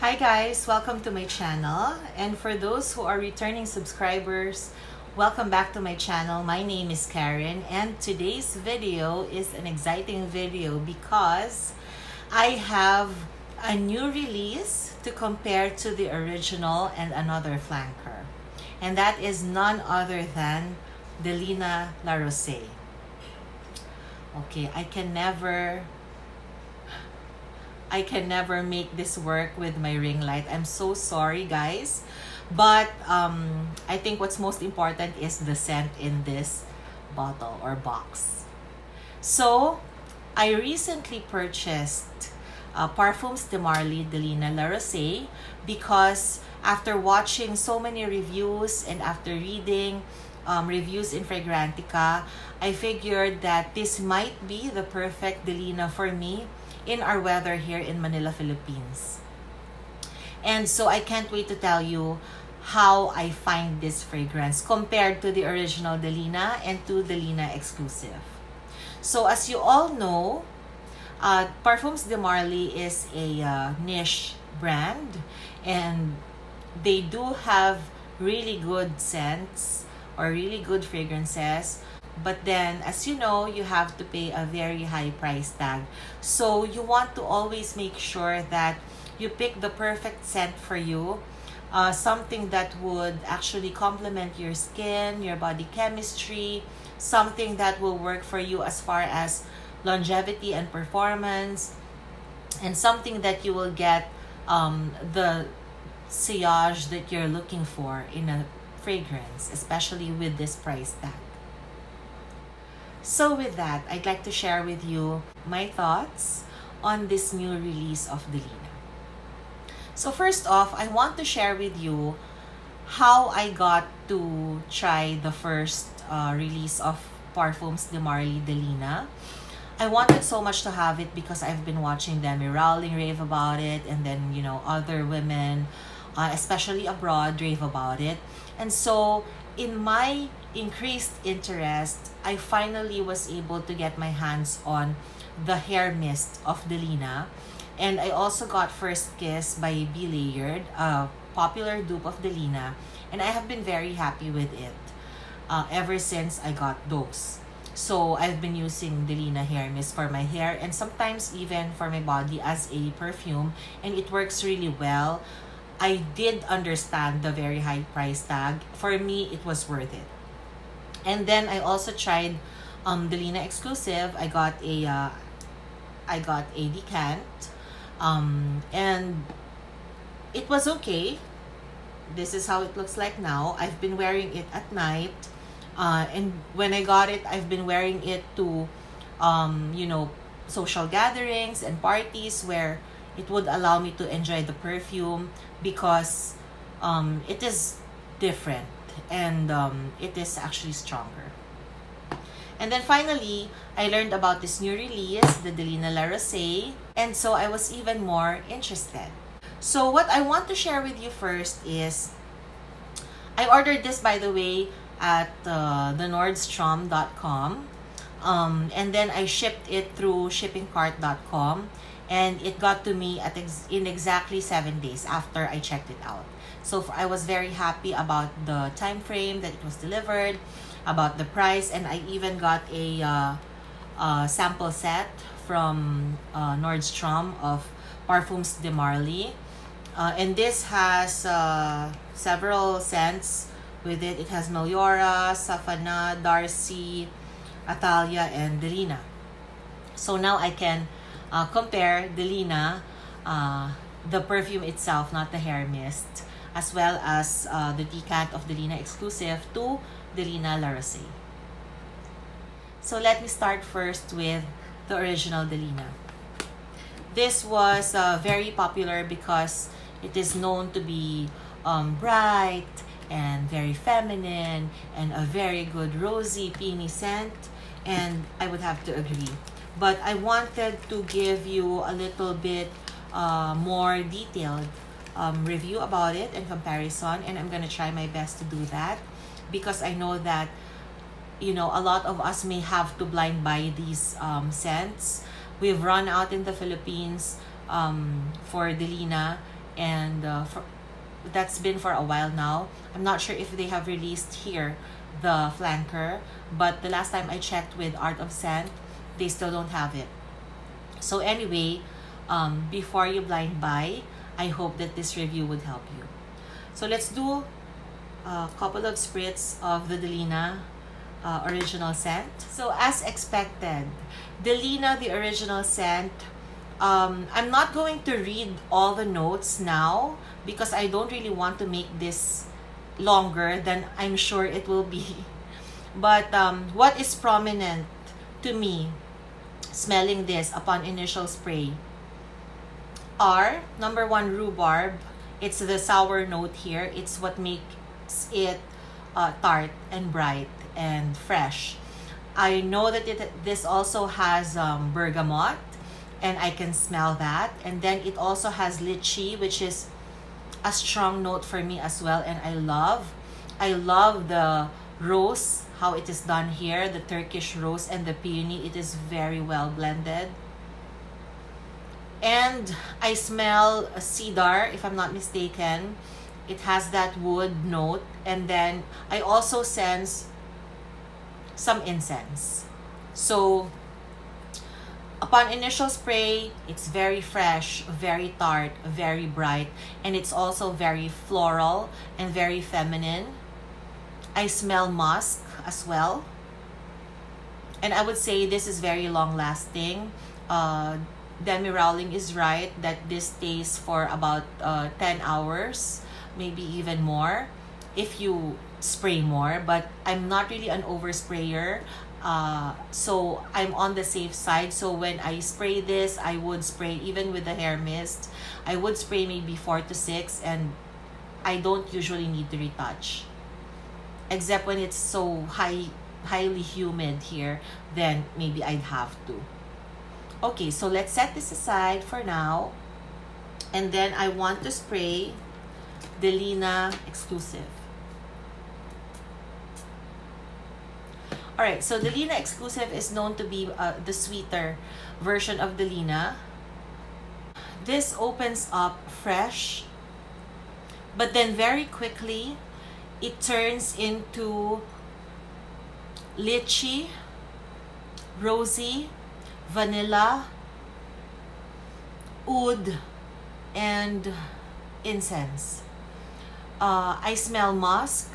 Hi guys, welcome to my channel, and for those who are returning subscribers, welcome back to my channel. My name is Karen, and today's video is an exciting video because I have a new release to compare to the original and another flanker, and that is none other than DELINA La Rosee. Okay, I can never make this work with my ring light. I'm so sorry guys, but I think what's most important is the scent in this bottle or box. So I recently purchased Parfums de Marly DELINA La Rosee because after watching so many reviews and after reading reviews in Fragrantica, I figured that this might be the perfect DELINA for me in our weather here in Manila, Philippines. And so I can't wait to tell you how I find this fragrance compared to the original DELINA and to DELINA Exclusif. So as you all know, Parfums de Marly is a niche brand, and they do have really good scents or really good fragrances. But then, as you know, you have to pay a very high price tag. So you want to always make sure that you pick the perfect scent for you. Something that would actually complement your skin, your body chemistry. Something that will work for you as far as longevity and performance. And something that you will get the sillage that you're looking for in a fragrance, especially with this price tag. So with that, I'd like to share with you my thoughts on this new release of DELINA. So first off, I want to share with you how I got to try the first release of Parfums de Marly DELINA. I wanted so much to have it because I've been watching Demi Rowling rave about it, and then, you know, other women, especially abroad, rave about it. And so in my increased interest, I finally was able to get my hands on the hair mist of DELINA, and I also got First Kiss by Be Layered, a popular dupe of DELINA, and I have been very happy with it ever since I got those. So I've been using DELINA hair mist for my hair and sometimes even for my body as a perfume, and it works really well. I did understand the very high price tag. For me, it was worth it. And then I also tried DELINA Exclusif. I got a decant, and it was okay. This is how it looks like now. I've been wearing it at night, and when I got it, I've been wearing it to you know, social gatherings and parties where it would allow me to enjoy the perfume because it is different and it is actually stronger. And then finally, I learned about this new release, the DELINA La Rosee, and so I was even more interested. So what I want to share with you first is, I ordered this, by the way, at the Nordstrom.com, and then I shipped it through shippingcart.com, and it got to me in exactly 7 days after I checked it out. So I was very happy about the time frame that it was delivered, about the price, and I even got a sample set from Nordstrom of Parfums de Marly. And this has several scents with it. It has Meliora, Safana, Darcy, Atalia, and DELINA. So now I can compare DELINA, the perfume itself, not the hair mist, as well as the decant of DELINA Exclusif to DELINA La Rosee. So let me start first with the original DELINA. This was very popular because it is known to be bright and very feminine and a very good rosy, peony scent, and I would have to agree. But I wanted to give you a little bit more detailed review about it and comparison, and I'm gonna try my best to do that because I know that, you know, a lot of us may have to blind buy these scents. We've run out in the Philippines for DELINA, and that's been for a while now. I'm not sure if they have released here the flanker, but the last time I checked with Art of Scent, they still don't have it. So anyway, before you blind buy, I hope that this review would help you. So let's do a couple of spritz of the DELINA original scent. So as expected, DELINA, the original scent, I'm not going to read all the notes now because I don't really want to make this longer than I'm sure it will be. But what is prominent to me smelling this upon initial spray are, number one, rhubarb. It's the sour note here. It's what makes it tart and bright and fresh. I know that this also has bergamot, and I can smell that. And then it also has lychee, which is a strong note for me as well, and I love the rose, how it is done here, the Turkish rose and the peony. It is very well blended. And I smell a cedar, if I'm not mistaken. It has that wood note, and then I also sense some incense. So upon initial spray, it's very fresh, very tart, very bright, and it's also very floral and very feminine. I smell musk as well, and I would say this is very long lasting. Demi Rowling is right that this stays for about 10 hours, maybe even more if you spray more, but I'm not really an oversprayer. So I'm on the safe side. So when I spray this, I would spray even with the hair mist. I would spray maybe 4 to 6, and I don't usually need to retouch, except when it's so highly humid here, then maybe I'd have to. Okay, so let's set this aside for now, and then I want to spray DELINA Exclusif. Alright, so DELINA Exclusif is known to be the sweeter version of DELINA. This opens up fresh, but then very quickly it turns into lychee, rosy, vanilla, oud, and incense. I smell musk,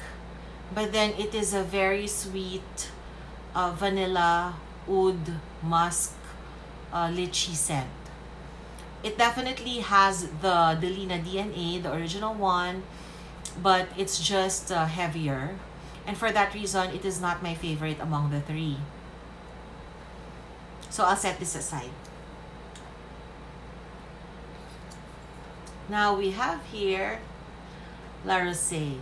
but then it is a very sweet vanilla, oud, musk, lychee scent. It definitely has the DELINA DNA, the original one, but it's just heavier, and for that reason it is not my favorite among the three. So I'll set this aside. Now we have here La Rosee.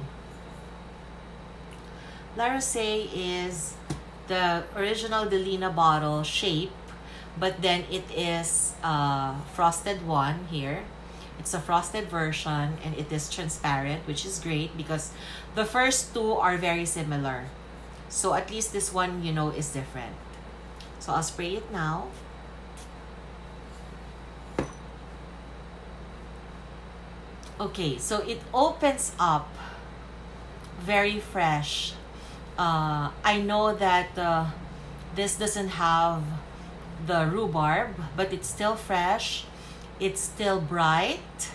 La Rosee is the original DELINA bottle shape, but then it is a frosted one here. It's a frosted version, and it is transparent, which is great because the first two are very similar. So at least this one, you know, is different. So I'll spray it now. Okay, so it opens up very fresh. I know that this doesn't have the rhubarb, but it's still fresh. It's still bright.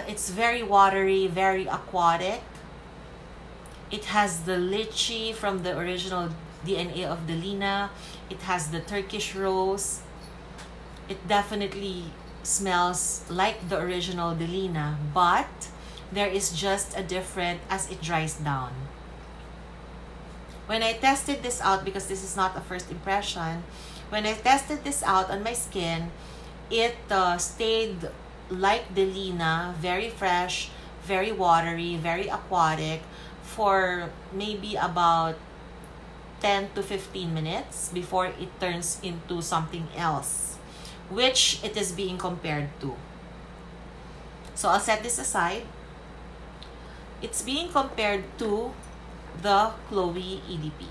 It's very watery, very aquatic. It has the lychee from the original DNA of DELINA. It has the Turkish rose. It definitely smells like the original DELINA, but there is just a difference as it dries down. When I tested this out, because this is not a first impression, when I tested this out on my skin, it stayed like DELINA, very fresh, very watery, very aquatic, for maybe about 10 to 15 minutes before it turns into something else, which it is being compared to. So I'll set this aside. It's being compared to the Chloe EDP.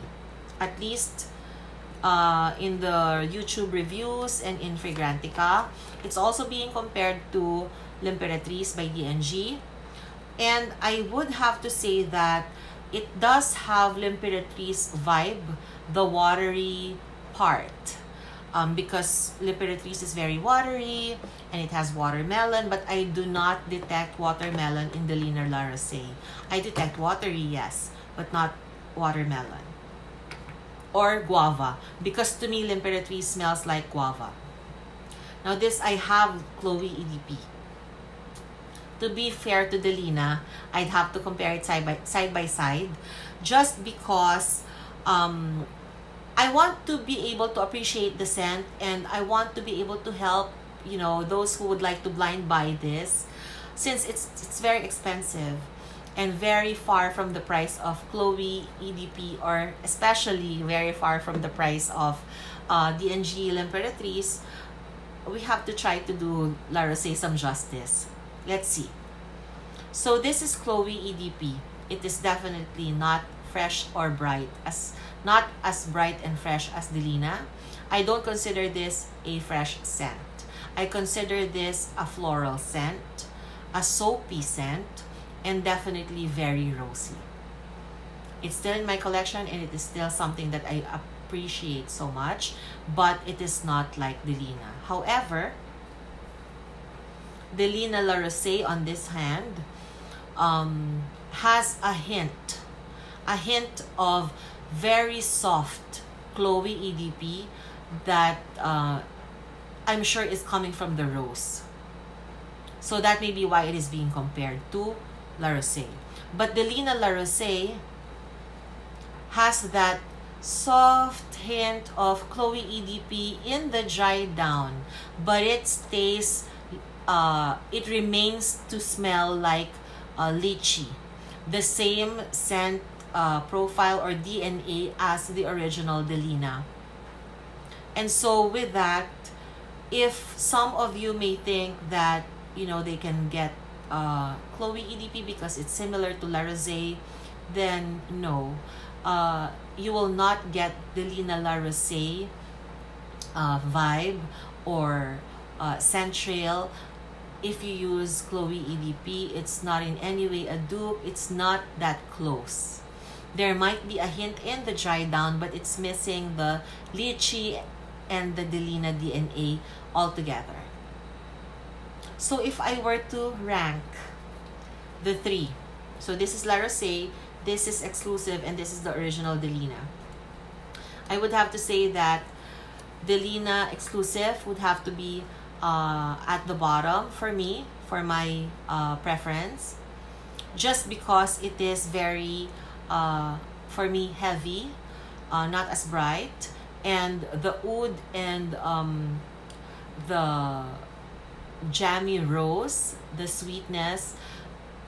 At least in the YouTube reviews and in Fragrantica. It's also being compared to L'Imperatrice by DNG. And I would have to say that it does have L'Imperatrice vibe, the watery part. Because L'Imperatrice is very watery and it has watermelon, but I do not detect watermelon in DELINA La Rosee. I detect watery, yes, but not watermelon. Or guava, because to me L'Imperatrice smells like guava. Now this, I have Chloe EDP. To be fair to DELINA, I'd have to compare it side by side, just because I want to be able to appreciate the scent, and I want to be able to help, you know, those who would like to blind buy this, since it's very expensive and very far from the price of Chloe EDP, or especially very far from the price of DNG L'Imperatrice. We have to try to do La Rosee some justice. Let's see. So this is Chloe EDP. It is definitely not fresh or bright, not as bright and fresh as DELINA. I don't consider this a fresh scent. I consider this a floral scent, a soapy scent, and definitely very rosy. It's still in my collection, and it is still something that I appreciate so much, but it is not like DELINA. However, DELINA La Rosee on this hand has a hint of very soft Chloe EDP that I'm sure is coming from the rose. So that may be why it is being compared to La Rosee. But DELINA La Rosee has that soft hint of Chloe EDP in the dry down, but it stays, it remains to smell like lychee, the same scent profile or DNA as the original DELINA. And so with that, if some of you may think that, you know, they can get Chloe EDP because it's similar to La Rosee, then no. You will not get DELINA La Rosee vibe or scent trail if you use Chloe EDP. It's not in any way a dupe. It's not that close. There might be a hint in the dry down, but it's missing the lychee and the DELINA DNA altogether. So if I were to rank the three, so this is La Rosee, this is Exclusif, and this is the original DELINA, I would have to say that DELINA Exclusif would have to be at the bottom for me, for my preference, just because it is very, for me, heavy, not as bright, and the oud and the jammy rose, the sweetness,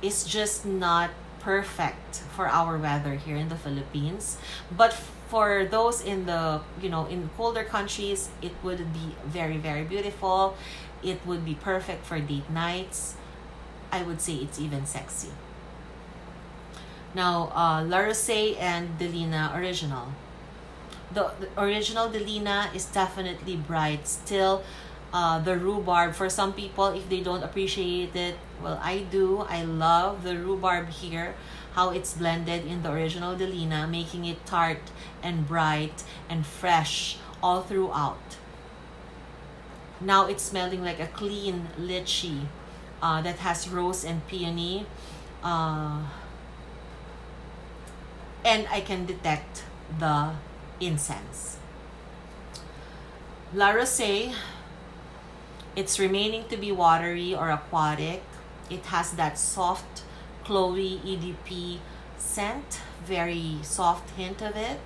is just not perfect for our weather here in the Philippines. But for those in the, you know, in colder countries, it would be very, very beautiful. It would be perfect for date nights. I would say it's even sexy. Now, La Rosee and DELINA original. The original DELINA is definitely bright. Still, the rhubarb, for some people, if they don't appreciate it, well, I do. I love the rhubarb here, how it's blended in the original DELINA, making it tart and bright and fresh all throughout. Now it's smelling like a clean lychee that has rose and peony, and I can detect the incense. La Rosee, it's remaining to be watery or aquatic. It has that soft Chloe EDP scent, very soft hint of it,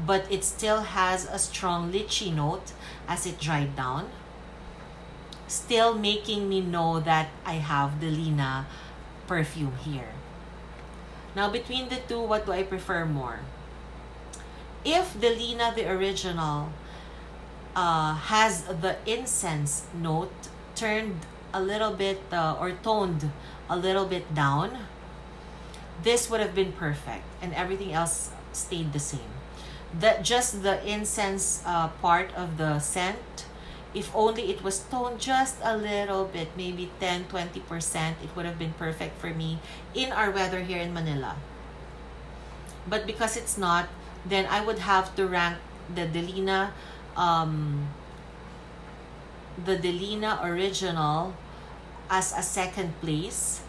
but it still has a strong lychee note as it dried down, still making me know that I have DELINA perfume here. Now, between the two, what do I prefer more? If DELINA, the original, has the incense note turned a little bit or toned a little bit down, this would have been perfect and everything else stayed the same. just the incense part of the scent, if only it was toned just a little bit, maybe 10-20%, it would have been perfect for me in our weather here in Manila. But because it's not, then I would have to rank the DELINA original as a second place,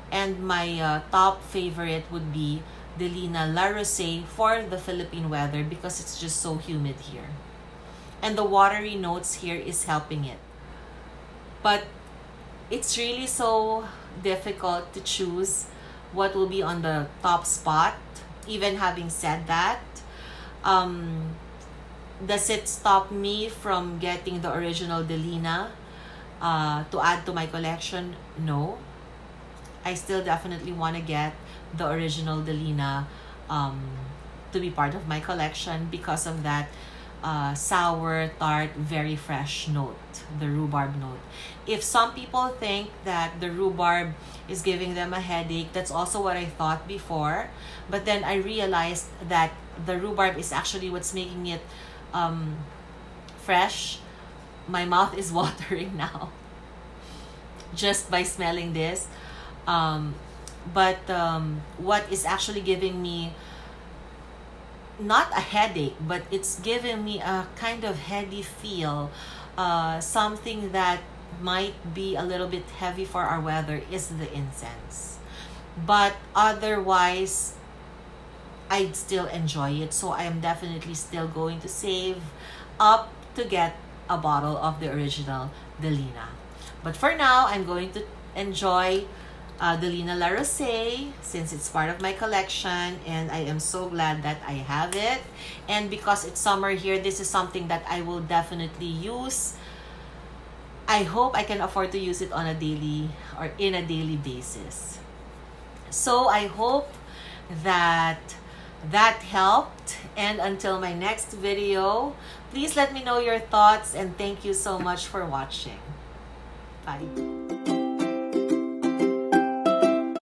and my top favorite would be DELINA La Rosee for the Philippine weather, because it's just so humid here. And the watery notes here is helping it. But it's really so difficult to choose what will be on the top spot. Even having said that, does it stop me from getting the original DELINA to add to my collection? No. I still definitely want to get the original DELINA to be part of my collection because of that sour, tart, very fresh note, the rhubarb note. If some people think that the rhubarb is giving them a headache, that's also what I thought before. But then I realized that the rhubarb is actually what's making it fresh. My mouth is watering now just by smelling this. But what is actually giving me not a headache, but it's giving me a kind of heady feel, something that might be a little bit heavy for our weather, is the incense. But otherwise, I'd still enjoy it, so I am definitely still going to save up to get a bottle of the original DELINA. But for now, I'm going to enjoy DELINA La Rosee, since it's part of my collection, and I am so glad that I have it. And because it's summer here, this is something that I will definitely use. I hope I can afford to use it on a daily or in a daily basis. So I hope that helped, and until my next video, please let me know your thoughts, and thank you so much for watching. Bye.